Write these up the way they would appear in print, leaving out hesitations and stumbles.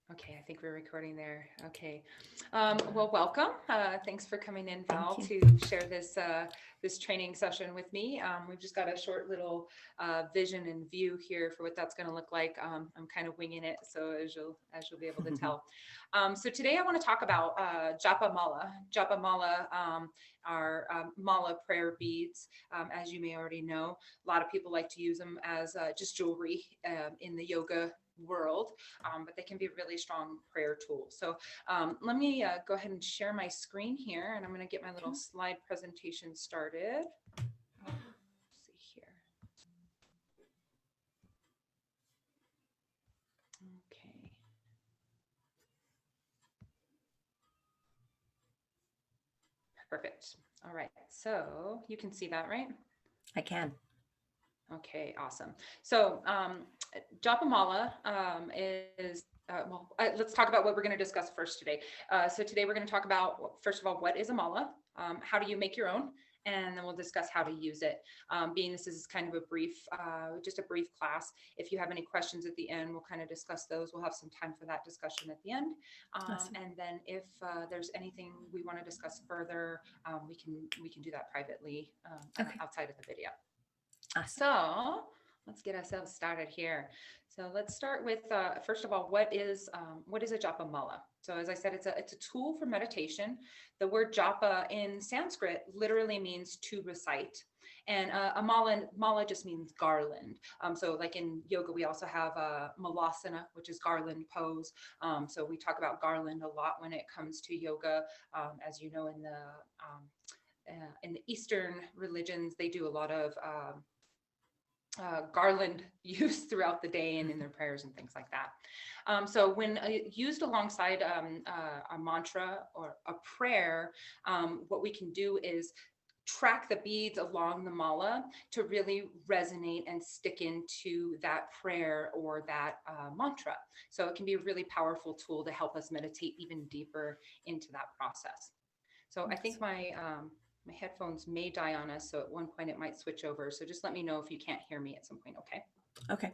Okay, I think we're recording there. Okay. Well, welcome. Thanks for coming in, Thank Val, you. to share this training session with me. We've just got a short little vision and view here for what that's going to look like. I'm kind of winging it, so as you'll be able to tell. So today I want to talk about Japa Mala. Japa Mala are mala prayer beads. As you may already know, a lot of people like to use them as just jewelry in the yoga world, but they can be a really strong prayer tool. So let me go ahead and share my screen here, and I'm going to get my little Okay. slide presentation started. Let's see here. Okay. Perfect. All right. So you can see that, right? I can. Okay, awesome. So Japamala is, let's talk about what we're going to discuss first today. So today we're going to talk about, first of all, what is a mala? How do you make your own? And then we'll discuss how to use it. Being this is kind of a brief, just a brief class. If you have any questions at the end, we'll kind of discuss those. We'll have some time for that discussion at the end. Awesome. And then if there's anything we want to discuss further, we can do that privately Okay. outside of the video. Awesome. So let's get ourselves started here. So let's start with first of all, what is a japa mala? So as I said, it's a tool for meditation. The word japa in Sanskrit literally means to recite, and a mala just means garland. So like in yoga, we also have a malasana, which is garland pose. So we talk about garland a lot when it comes to yoga. As you know, in the Eastern religions, they do a lot of garland use throughout the day and in their prayers and things like that. So when used alongside a mantra or a prayer, what we can do is track the beads along the mala to really resonate and stick into that prayer or that mantra. So it can be a really powerful tool to help us meditate even deeper into that process. So I think Awesome. my headphones may die on us, so at one point it might switch over. So just let me know if you can't hear me at some point, okay? Okay.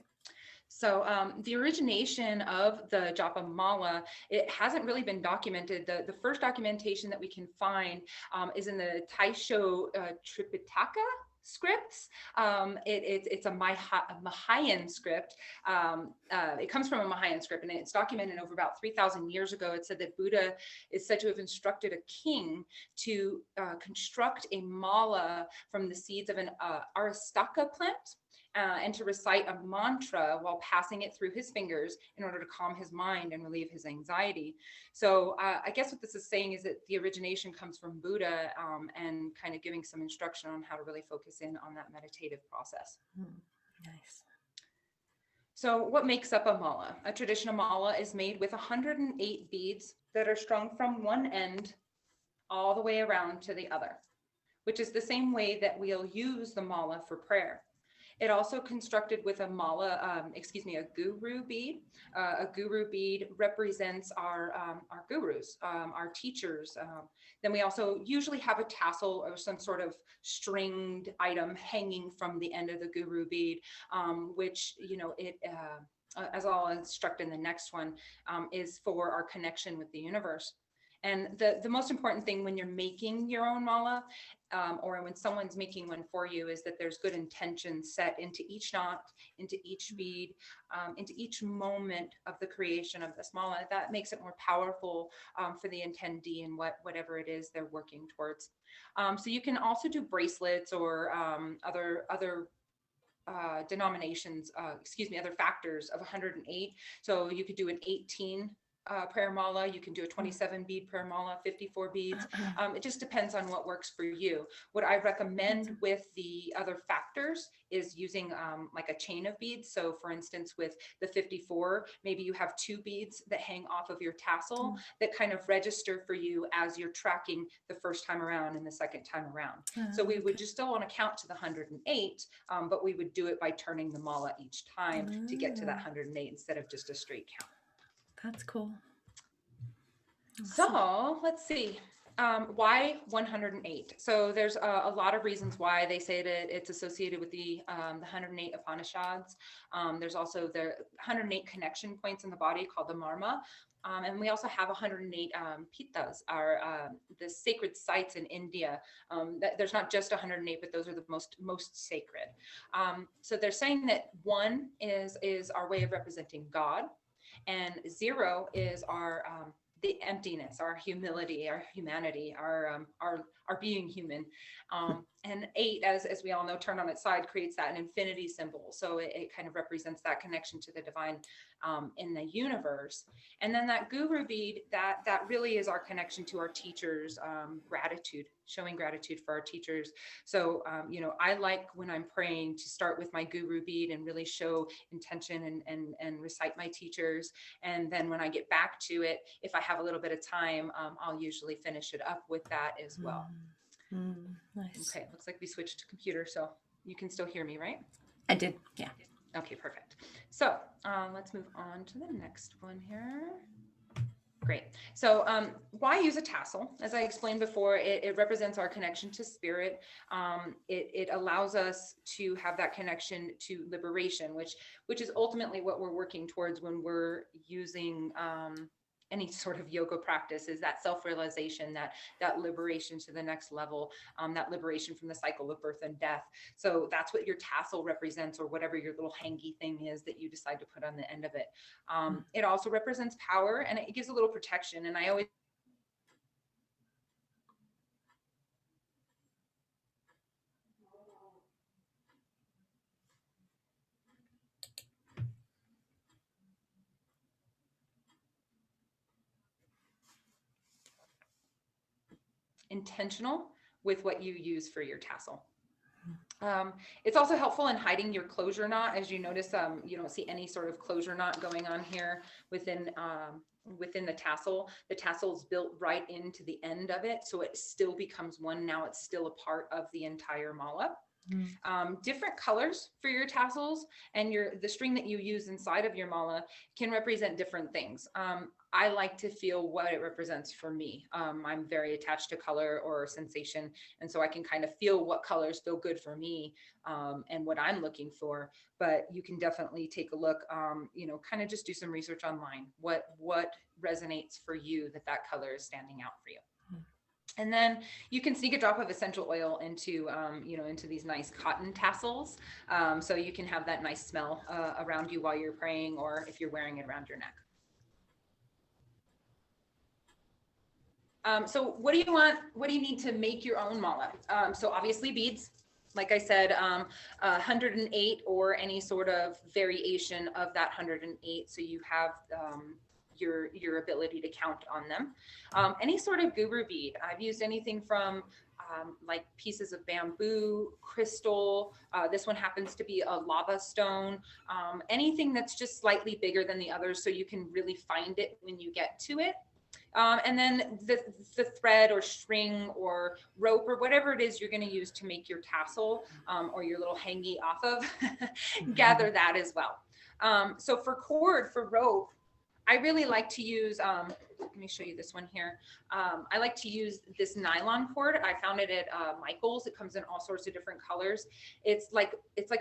So the origination of the Japa Mala, it hasn't really been documented. The first documentation that we can find is in the Taisho Tripitaka scripts. It's a Mahayan script. It comes from a Mahayan script, and it's documented over about 3,000 years ago. It said that Buddha is said to have instructed a king to construct a mala from the seeds of an aristaka plant, and to recite a mantra while passing it through his fingers in order to calm his mind and relieve his anxiety. So I guess what this is saying is that the origination comes from Buddha, and kind of giving some instruction on how to really focus in on that meditative process. Nice. So what makes up a mala? A traditional mala is made with 108 beads that are strung from one end all the way around to the other, which is the same way that we'll use the mala for prayer. It also constructed with a guru bead. A guru bead represents our gurus, our teachers. Then we also usually have a tassel or some sort of stringed item hanging from the end of the guru bead, which, as I'll instruct in the next one, is for our connection with the universe. And the most important thing when you're making your own mala, or when someone's making one for you, is that there's good intention set into each knot, into each bead, into each moment of the creation of this mala. That makes it more powerful for the attendee and whatever it is they're working towards. So you can also do bracelets or other other factors of 108. So you could do an 18 prayer mala, you can do a 27 bead prayer mala, 54 beads. It just depends on what works for you. What I recommend with the other factors is using like a chain of beads. So for instance, with the 54, maybe you have two beads that hang off of your tassel that kind of register for you as you're tracking the first time around and the second time around. So we would just still want to count to the 108, but we would do it by turning the mala each time to get to that 108 instead of just a straight count. That's cool. Awesome. So let's see. Why 108? So there's a lot of reasons why they say that it's associated with the 108 Upanishads. There's also the 108 connection points in the body called the marma. And we also have 108 pittas, are the sacred sites in India. There's not just 108, but those are the most sacred. So they're saying that 1 is our way of representing God, and 0 is our the emptiness, our humility, our humanity, our being human. And 8, as we all know, turned on its side, creates that an infinity symbol. So it kind of represents that connection to the divine in the universe. And then that guru bead, that really is our connection to our teachers, gratitude, showing gratitude for our teachers. So, I like when I'm praying to start with my guru bead and really show intention and recite my teachers. And then when I get back to it, if I have a little bit of time, I'll usually finish it up with that as well. Nice. Okay, looks like we switched to computer, so you can still hear me, right? I did. Yeah. Okay, perfect. So let's move on to the next one here. Great. So why use a tassel? As I explained before, it represents our connection to spirit. It allows us to have that connection to liberation, which is ultimately what we're working towards when we're using any sort of yoga practice, is that self-realization, that liberation to the next level, that liberation from the cycle of birth and death. So that's what your tassel represents, or whatever your little hangy thing is that you decide to put on the end of it. It also represents power, and it gives a little protection. And I always intentional with what you use for your tassel. It's also helpful in hiding your closure knot. As you notice, you don't see any sort of closure knot going on here within the tassel. The tassel is built right into the end of it, so it still becomes one. Now it's still a part of the entire mala. Different colors for your tassels, and the string that you use inside of your mala can represent different things. I like to feel what it represents for me. I'm very attached to color or sensation, and so I can kind of feel what colors feel good for me, and what I'm looking for. But you can definitely take a look, kind of just do some research online. What resonates for you, that color is standing out for you. And then you can sneak a drop of essential oil into, into these nice cotton tassels. So you can have that nice smell around you while you're praying, or if you're wearing it around your neck. So what do you want? What do you need to make your own mala? So obviously beads, like I said, 108 or any sort of variation of that 108. So you have your ability to count on them. Any sort of guru bead. I've used anything from like pieces of bamboo, crystal. This one happens to be a lava stone. Anything that's just slightly bigger than the others, so you can really find it when you get to it. And then the thread or string or rope or whatever it is you're going to use to make your tassel, or your little hangy off of, gather that as well. So for cord, for rope, I really like to use, let me show you this one here. I like to use this nylon cord. I found it at Michael's. It comes in all sorts of different colors. It's like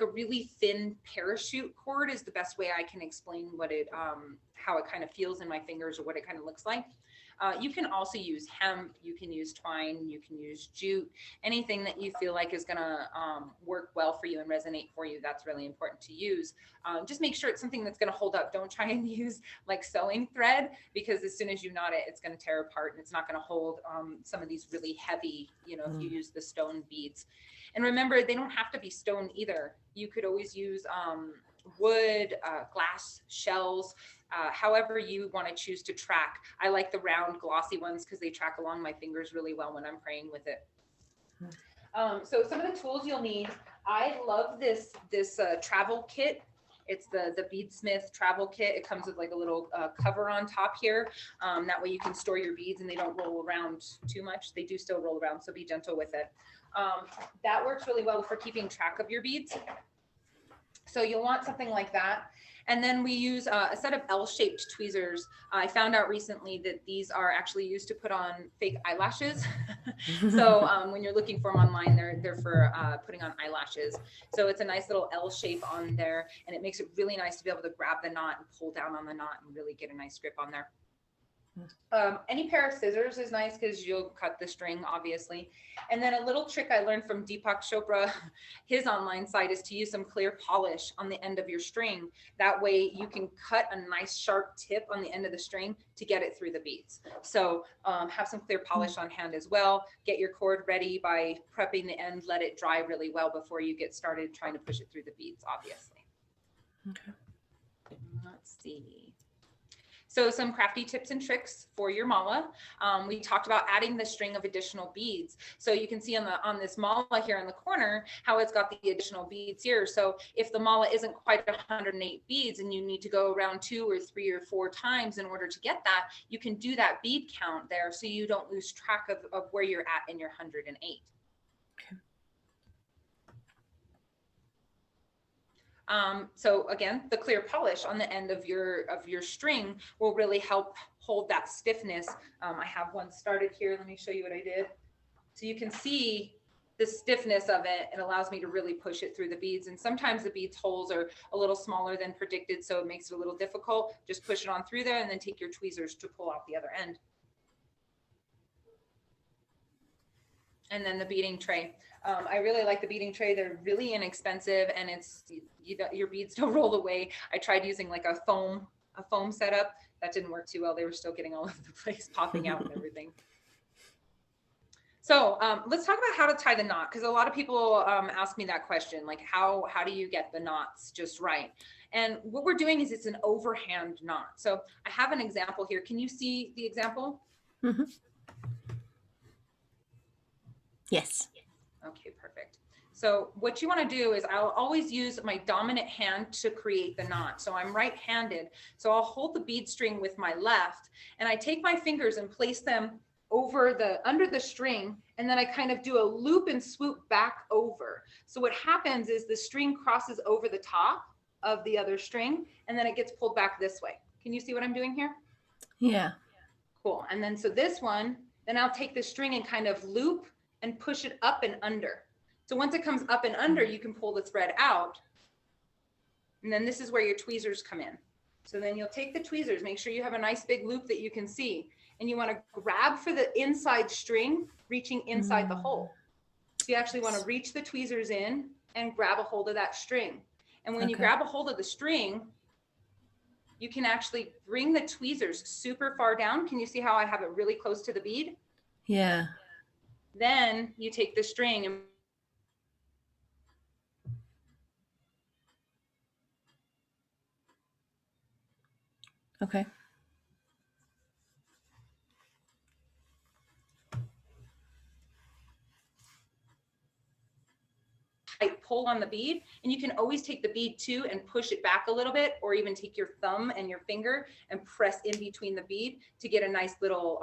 a really thin parachute cord is the best way I can explain how it kind of feels in my fingers, or what it kind of looks like. You can also use hemp, you can use twine, you can use jute, anything that you feel like is gonna work well for you and resonate for you. That's really important to use. Just make sure it's something that's gonna hold up. Don't try and use like sewing thread, because as soon as you knot it, it's gonna tear apart and it's not gonna hold some of these really heavy, if you use the stone beads. And remember, they don't have to be stone either. You could always use wood, glass shells, however you want to choose to track. I like the round glossy ones because they track along my fingers really well when I'm praying with it. So some of the tools you'll need, I love this travel kit. It's the Beadsmith travel kit. It comes with like a little cover on top here. That way you can store your beads and they don't roll around too much. They do still roll around, so be gentle with it. That works really well for keeping track of your beads. So you'll want something like that. And then we use a set of L-shaped tweezers. I found out recently that these are actually used to put on fake eyelashes. So when you're looking for them online, they're for putting on eyelashes. So it's a nice little L shape on there, and it makes it really nice to be able to grab the knot and pull down on the knot and really get a nice grip on there. Any pair of scissors is nice because you'll cut the string, obviously. And then a little trick I learned from Deepak Chopra, his online site, is to use some clear polish on the end of your string. That way you can cut a nice sharp tip on the end of the string to get it through the beads. So have some clear polish on hand as well. Get your cord ready by prepping the end. Let it dry really well before you get started trying to push it through the beads, obviously. Okay. Let's see. So some crafty tips and tricks for your mala. We talked about adding the string of additional beads. So you can see on this mala here in the corner, how it's got the additional beads here. So if the mala isn't quite 108 beads and you need to go around 2 or 3 or 4 times in order to get that, you can do that bead count there so you don't lose track of where you're at in your 108. Okay. So again, the clear polish on the end of your string will really help hold that stiffness. I have one started here. Let me show you what I did. So you can see the stiffness of it. It allows me to really push it through the beads. And sometimes the beads holes are a little smaller than predicted, so it makes it a little difficult. Just push it on through there and then take your tweezers to pull out the other end. And then the beading tray. I really like the beading tray. They're really inexpensive, and your beads don't roll away. I tried using like a foam setup. That didn't work too well. They were still getting all over the place, popping out and everything. So let's talk about how to tie the knot, because a lot of people ask me that question, like how do you get the knots just right? And what we're doing is it's an overhand knot. So I have an example here. Can you see the example? Mm-hmm. Yes. Okay, perfect. So what you want to do is I'll always use my dominant hand to create the knot. So I'm right-handed. So I'll hold the bead string with my left, and I take my fingers and place them under the string, and then I kind of do a loop and swoop back over. So what happens is the string crosses over the top of the other string, and then it gets pulled back this way. Can you see what I'm doing here? Yeah. Cool. And then so this one, then I'll take the string and kind of loop and push it up and under. So once it comes up and under, you can pull the thread out. And then this is where your tweezers come in. So then you'll take the tweezers, make sure you have a nice big loop that you can see. And you want to grab for the inside string, reaching inside the hole. So you actually want to reach the tweezers in and grab a hold of that string. And when you grab a hold of the string, you can actually bring the tweezers super far down. Can you see how I have it really close to the bead? Yeah. Then you take the string and Okay. pull on the bead, and you can always take the bead too and push it back a little bit, or even take your thumb and your finger and press in between the bead to get a nice little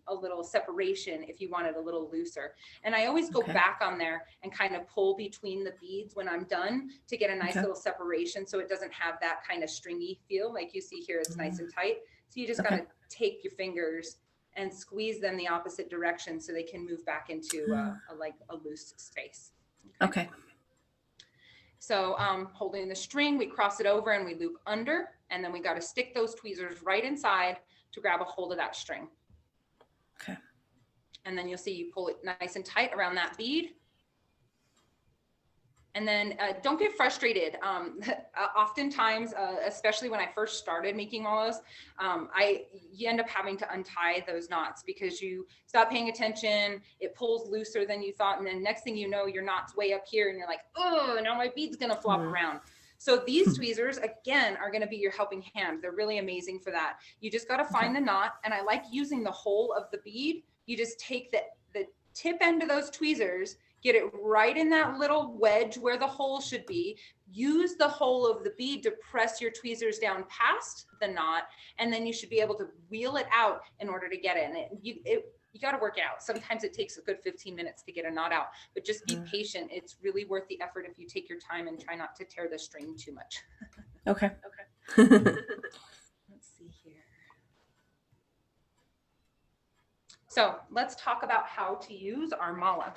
a little separation if you want it a little looser. And I always go back on there and kind of pull between the beads when I'm done to get a nice little separation, so it doesn't have that kind of stringy feel like you see here. It's nice and tight. So you just gotta take your fingers and squeeze them the opposite direction so they can move back into a loose space. Okay. So holding the string, we cross it over and we loop under, and then we got to stick those tweezers right inside to grab a hold of that string. Okay. And then you'll see you pull it nice and tight around that bead. And then don't get frustrated. Oftentimes, especially when I first started making malas, you end up having to untie those knots because you stop paying attention. It pulls looser than you thought. And then next thing you know, your knot's way up here and you're like, oh, now my bead's going to flop around. So these tweezers, again, are going to be your helping hand. They're really amazing for that. You just got to find the knot. And I like using the whole of the bead. You just take the tip end of those tweezers, get it right in that little wedge where the hole should be. Use the hole of the bead to press your tweezers down past the knot, and then you should be able to wheel it out in order to get it. And you got to work it out. Sometimes it takes a good 15 minutes to get a knot out, but just be patient. It's really worth the effort if you take your time and try not to tear the string too much. Okay. Let's see here. So let's talk about how to use our mala.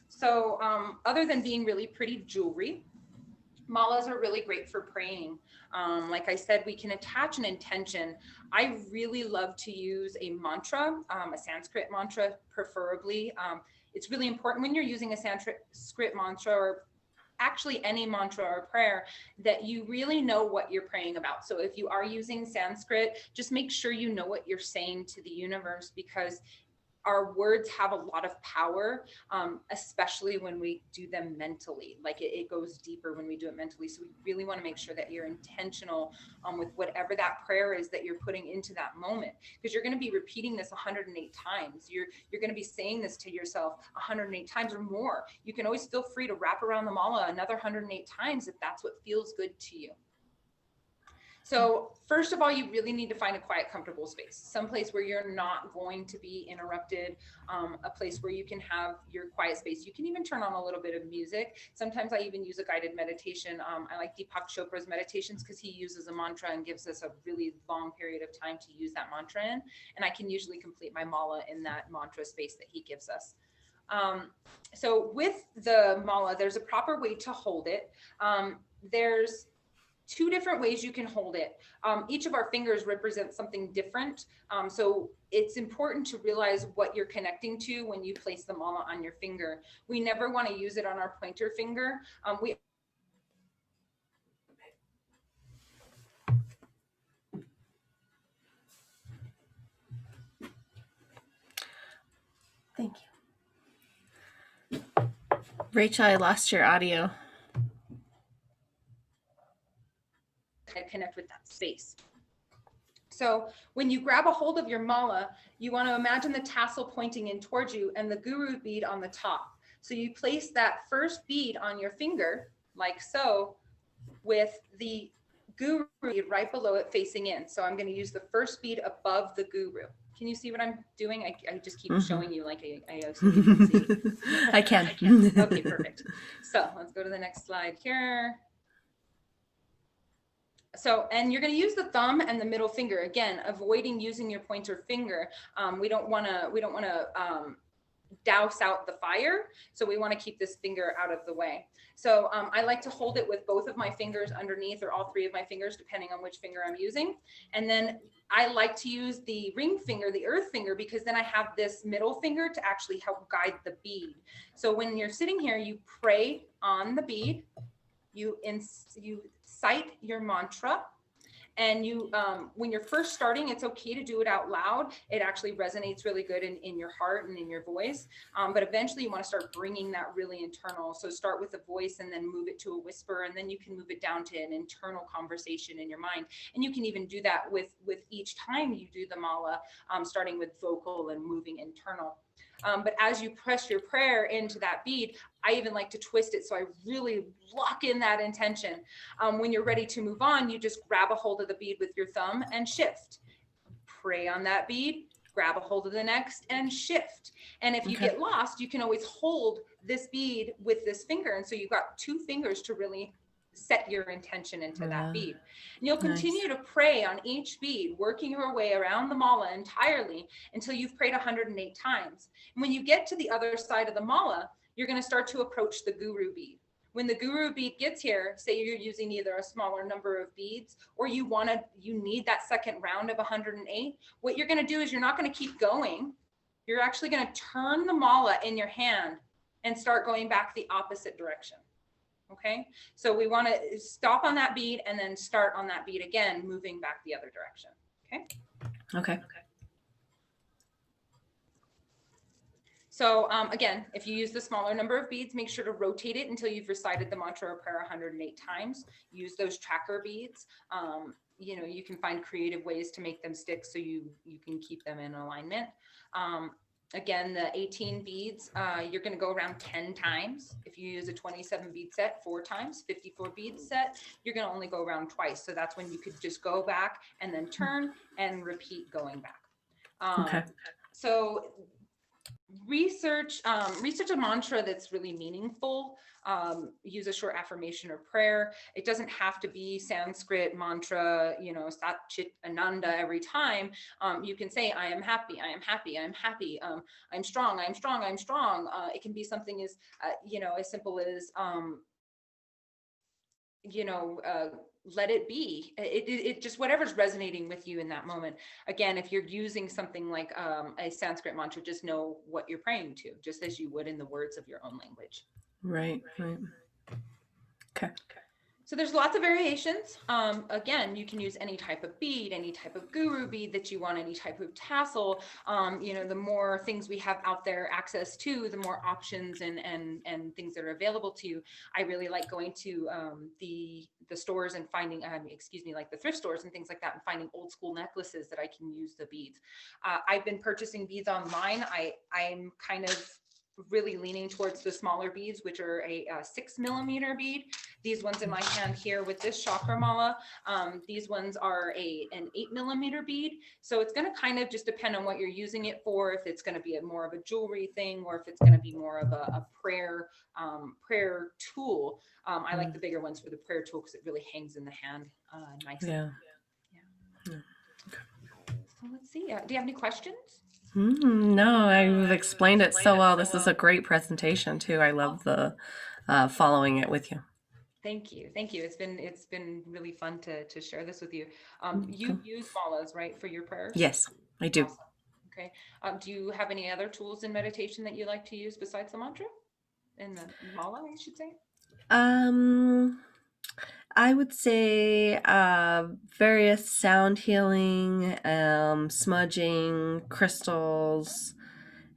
So other than being really pretty jewelry, malas are really great for praying. Like I said, we can attach an intention. I really love to use a mantra, a Sanskrit mantra, preferably. It's really important when you're using a Sanskrit mantra, or actually any mantra or prayer, that you really know what you're praying about. So if you are using Sanskrit, just make sure you know what you're saying to the universe, because our words have a lot of power, especially when we do them mentally. Like it goes deeper when we do it mentally. So we really want to make sure that you're intentional with whatever that prayer is that you're putting into that moment, because you're going to be repeating this 108 times. You're going to be saying this to yourself 108 times or more. You can always feel free to wrap around the mala another 108 times if that's what feels good to you. So first of all, you really need to find a quiet, comfortable space, someplace where you're not going to be interrupted, a place where you can have your quiet space. You can even turn on a little bit of music. Sometimes I even use a guided meditation. I like Deepak Chopra's meditations because he uses a mantra and gives us a really long period of time to use that mantra in. And I can usually complete my mala in that mantra space that he gives us. So with the mala, there's a proper way to hold it. There's two different ways you can hold it. Each of our fingers represents something different. So it's important to realize what you're connecting to when you place the mala on your finger. We never want to use it on our pointer finger. Thank you. Rachel, I lost your audio. Connect with that space. So when you grab a hold of your mala, you want to imagine the tassel pointing in towards you and the guru bead on the top. So you place that first bead on your finger, like so, with the guru bead right below it facing in. So I'm going to use the first bead above the guru. Can you see what I'm doing? I just keep showing you like I so you can see. I can. Okay, perfect. So let's go to the next slide here. So, and you're going to use the thumb and the middle finger, again, avoiding using your pointer finger. We don't want to douse out the fire. So we want to keep this finger out of the way. So I like to hold it with both of my fingers underneath, or all three of my fingers, depending on which finger I'm using. And then I like to use the ring finger, the earth finger, because then I have this middle finger to actually help guide the bead. So when you're sitting here, you pray on the bead, you cite your mantra, and you when you're first starting, it's okay to do it out loud. It actually resonates really good in your heart and in your voice, but eventually you want to start bringing that really internal. So start with a voice and then move it to a whisper, and then you can move it down to an internal conversation in your mind. And you can even do that with each time you do the mala, starting with vocal and moving internal. But as you press your prayer into that bead, I even like to twist it so I really lock in that intention. When you're ready to move on, you just grab a hold of the bead with your thumb and shift. Pray on that bead, grab a hold of the next and shift. And if you get lost, you can always hold this bead with this finger. And so you've got two fingers to really set your intention into that bead. And you'll continue to pray on each bead, working your way around the mala entirely until you've prayed 108 times. And when you get to the other side of the mala, you're going to start to approach the guru bead. When the guru bead gets here, say you're using either a smaller number of beads or you need that second round of 108, what you're going to do is you're not going to keep going. You're actually going to turn the mala in your hand and start going back the opposite direction. Okay, so we want to stop on that bead and then start on that bead again, moving back the other direction. Okay. So again, if you use the smaller number of beads, make sure to rotate it until you've recited the mantra or prayer 108 times. Use those tracker beads. You can find creative ways to make them stick so you can keep them in alignment. Again, the 18 beads, you're going to go around 10 times. If you use a 27 bead set, 4 times, 54 bead set, you're going to only go around twice. So that's when you could just go back and then turn and repeat going back. So Research a mantra that's really meaningful. Use a short affirmation or prayer. It doesn't have to be Sanskrit mantra, Sat Chit Ananda every time. You can say, I am happy, I am happy, I am happy, I'm strong, I'm strong, I'm strong. It can be something as as simple as let it be. It just whatever's resonating with you in that moment. Again, if you're using something like a Sanskrit mantra, just know what you're praying to, just as you would in the words of your own language. Right. Okay. So there's lots of variations. Again, you can use any type of bead, any type of guru bead that you want, any type of tassel. The more things we have out there access to, the more options and things that are available to you. I really like going to the stores and finding, like the thrift stores and things like that, and finding old school necklaces that I can use the beads. I've been purchasing beads online. I'm kind of really leaning towards the smaller beads, which are a 6mm bead. These ones in my hand here with this chakra mala, these ones are an 8mm bead. So it's going to kind of just depend on what you're using it for. If it's going to be more of a jewelry thing, or if it's going to be more of a prayer tool. I like the bigger ones for the prayer tool because it really hangs in the hand nicely. Yeah. So let's see. Do you have any questions? No, I've explained it so well. This is a great presentation too. I love the following it with you. Thank you. It's been really fun to share this with you. You use malas, right, for your prayers? Yes, I do. Awesome. Okay. Do you have any other tools in meditation that you like to use besides the mantra and the mala, I should say? I would say various sound healing, smudging, crystals,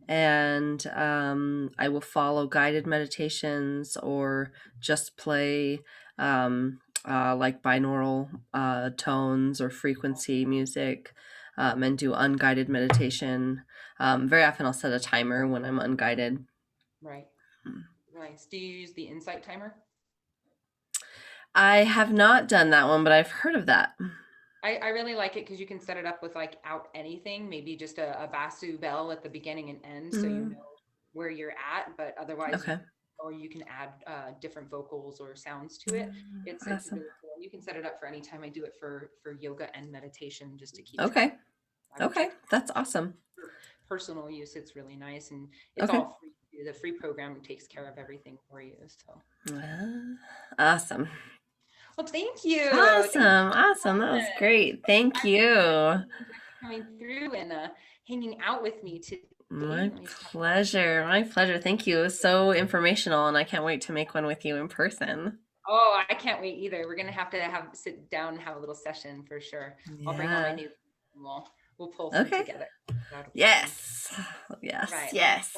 and I will follow guided meditations or just play like binaural tones or frequency music, and do unguided meditation. Very often I'll set a timer when I'm unguided. Right. Nice. Do you use the insight timer? I have not done that one, but I've heard of that. I really like it because you can set it up with like out anything, maybe just a basu bell at the beginning and end, so you know where you're at, but otherwise, Okay. or you can add different vocals or sounds to it. It's Awesome. really cool. You can set it up for any time. I do it for yoga and meditation just to keep Okay. track. Okay, that's awesome. For personal use, it's really nice, and it's Okay. all free. The free program takes care of everything for you. So Awesome. well, thank you. Awesome. That was great. Thank you. Coming through and hanging out with me today. My pleasure. Thank you. It was so informational, and I can't wait to make one with you in person. Oh, I can't wait either. We're gonna have to sit down and have a little session for sure. I'll bring all my new. We'll pull some together. Yes. Yes. Right. Yes.